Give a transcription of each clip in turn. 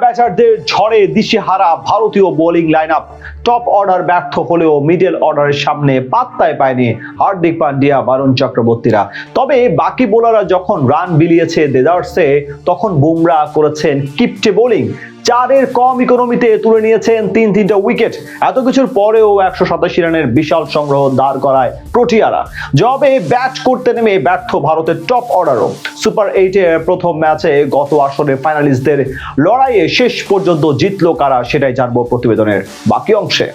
ব্যাটারদের ঝড়ে দিশেহারা ভারতীয় bowling line up. Top order ব্যর্থ হলেও মিডল অর্ডারের সামনে পাত্তায় পায়নি হার্দিক পান্ডিয়া, বরুণ চক্রবর্তীরা। তবে বাকি বোলাররা যখন রান বিলিয়েছে ডেজার্টসে, তখন বুমরা করেছেন কিপটে বোলিং। 4-এর কম ইকোনমিতে তুলে নিয়েছেন তিনটা উইকেট। এত কিছুর পরেও 187 রানের বিশাল সংগ্রহ দাঁড় করায় প্রোটিয়ারা। জবাবে ব্যাট করতে নেমে ব্যর্থ ভারতের টপ অর্ডারও। সুপার 8-এর প্রথম ম্যাচে গত আসরে ফাইনালিস্টদের লড়াইয়ে শেষ পর্যন্ত জিতলো কারা, সেটাই জানবো প্রতিবেদনের বাকি অংশে।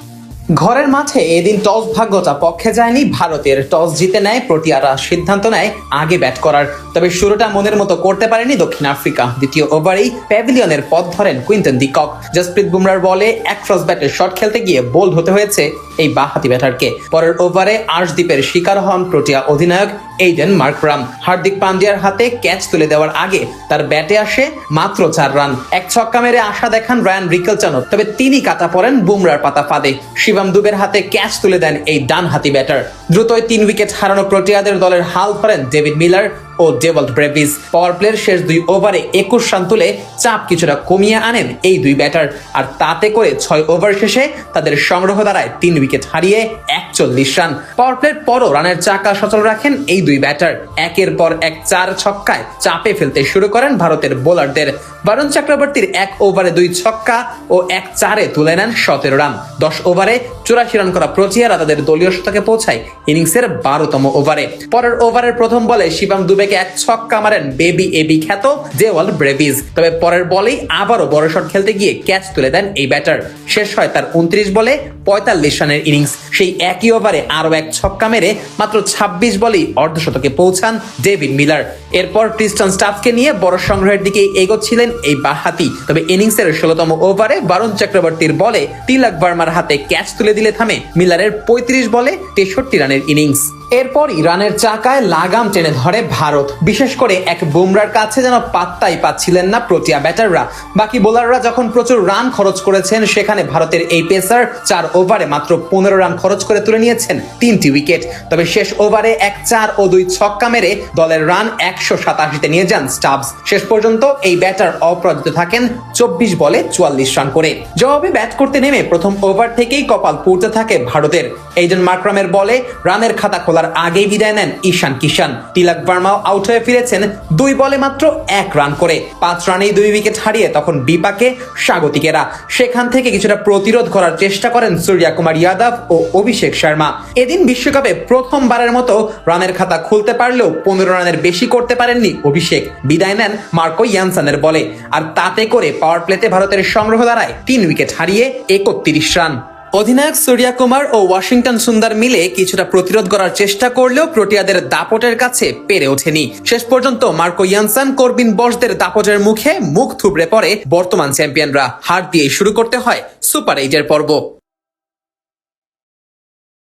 ঘরের মাঠে এদিন টস ভাগ্যটা পক্ষে যায়নি ভারতের। টস জিতে নেয় প্রোটিয়ারা, সিদ্ধান্ত নেয় আগে ব্যাট করার। তবে শুরুটা মনের মতো করতে পারেনি দক্ষিণ আফ্রিকা। দ্বিতীয় ওভারেই প্যাভিলিয়নের পথ ধরেন কুইন্টন ডি কক। জসপ্রীত বুমরার বলে এক ক্রস ব্যাটের শট খেলতে গিয়ে বোল্ড হতে হয়েছে এই বাঁহাতি ব্যাটারকে। পরের ওভারে আর্শদ্বীপের শিকার হন প্রোটিয়া অধিনায়ক এইডেন মার্করাম। হার্দিক পান্ডিয়ার হাতে ক্যাচ তুলে দেওয়ার আগে তার ব্যাটে আসে মাত্র 4 রান। এক ছক্কা মেরে আশা দেখান রায়ান রিকেলসনও, তবে তিনি কাটা পড়েন বুমরার পাতা ফাঁদে। শিবম দুবের হাতে ক্যাচ তুলে দেন এই ডানহাতি ব্যাটার। দ্রুতই 3 উইকেট হারানো প্রোটিয়াদের দলের হাল ধরেন ডেভিড মিলার ও ডেভল্ট ব্রেভিস। পাওয়ার প্লের শেষ 2 ওভারে 21 রান তুলে চাপ কিছুটা কমিয়ে আনেন এই 2 ব্যাটার। আর তাতে করে 6 ওভার শেষে তাদের সংগ্রহ দাঁড়ায় 3 উইকেট হারিয়ে 41 রান। পাওয়ার প্লের পরও রানের চাকা সচল রাখেন এই 2 ব্যাটার। একের পর এক 4 ছক্কায় চাপে ফেলতে শুরু করেন ভারতের বোলারদের। বরুণ চক্রবর্তীর 1 ওভারে 2 ছক্কা ও 1 4-এ তুলে নেন 17 রান। 10 ওভারে 84 রান করা প্রোটিয়ারা তাদের দলীয় শতকে পৌঁছায় ইনিংসের 12তম ওভারে। পরের ওভারের প্রথম বলে শিবম দুবেকে 1 ছক্কা মারেন বেবি এবি খ্যাত ডেভল্ট ব্রেভিস। তবে পরের বলেই আবারও বড় শট খেলতে গিয়ে ক্যাচ তুলে দেন এই ব্যাটার। শেষ হয় তার 29 বলে 45 রানের ইনিংস। সেই একই ওভারে আরো 1 ছক্কা মেরে মাত্র 26 বলেই অর্ধশতকে পৌঁছান ডেভিড মিলার। এরপর ক্রিস্টান স্টাফকে নিয়ে বড় সংগ্রহের দিকে এগোচ্ছিলেন এই বাঁহাতি। তবে ইনিংসের 16তম ওভারে বরুণ চক্রবর্তীর বলে তিলক ভার্মার হাতে ক্যাচ তুলে দিলে থামে মিলারের 35 বলে 63 রানের ইনিংস। এরপরই রানের চাকায় লাগাম টেনে ধরে ভারত। বিশেষ করে এক বুমরার কাছে যেন পাত্তাই পাচ্ছিলেন না প্রোটিয়া ব্যাটাররা। বাকি বোলাররা যখন প্রচুর রান খরচ করেছেন, সেখানে ভারতের এই পেসার 4 ওভারে মাত্র 15 রান খরচ করে তুলে নিয়েছেন 3টি উইকেট। তবে শেষ ওভারে 1 4 ও 2 ছক্কা মেরে দলের রান 187-তে নিয়ে যান স্টাবস। শেষ পর্যন্ত এই ব্যাটার অপরাজিত থাকেন 24 বলে 44 রান করে। জবাবে ব্যাট করতে নেমে প্রথম ওভার থেকেই কপাল পুড়তে থাকে ভারতের। এইডেন মার্করামের বলে রানের খাতা খোলার আগেই বিদায় নেন ঈশান কিষান। তিলক ভার্মাও আউট হয়ে ফিরেছেন 2 বলে মাত্র 1 রান করে। 5 রানেই 2 উইকেট হারিয়ে তখন বিপাকে স্বাগতিকেরা। সেখান থেকে কিছুটা প্রতিরোধ করার চেষ্টা করেন সূর্য কুমার যাদব ও অভিষেক শর্মা। এদিন বিশ্বকাপে প্রথমবারের মতো রানের খাতা খুলতে পারলেও 15 রানের বেশি করতে পারেননি অভিষেক। বিদায় নেন মার্কো ইয়ানসনের বলে। আর তাতে করে পাওয়ার প্লেতে ভারতের সংগ্রহ দাঁড়ায় 3 উইকেট হারিয়ে 31 রান। অধিনায়ক সূর্য কুমার ও ওয়াশিংটন সুন্দর মিলে কিছুটা প্রতিরোধ করার চেষ্টা করলেও প্রোটিয়াদের দাপটের কাছে পেরে ওঠেনি। শেষ পর্যন্ত মার্কো ইয়ানসন, করবিন বসদের দাপটের মুখে মুখ থুবড়ে পড়ে বর্তমান চ্যাম্পিয়নরা। হার দিয়ে শুরু করতে হয় সুপার 8-এর পর্ব।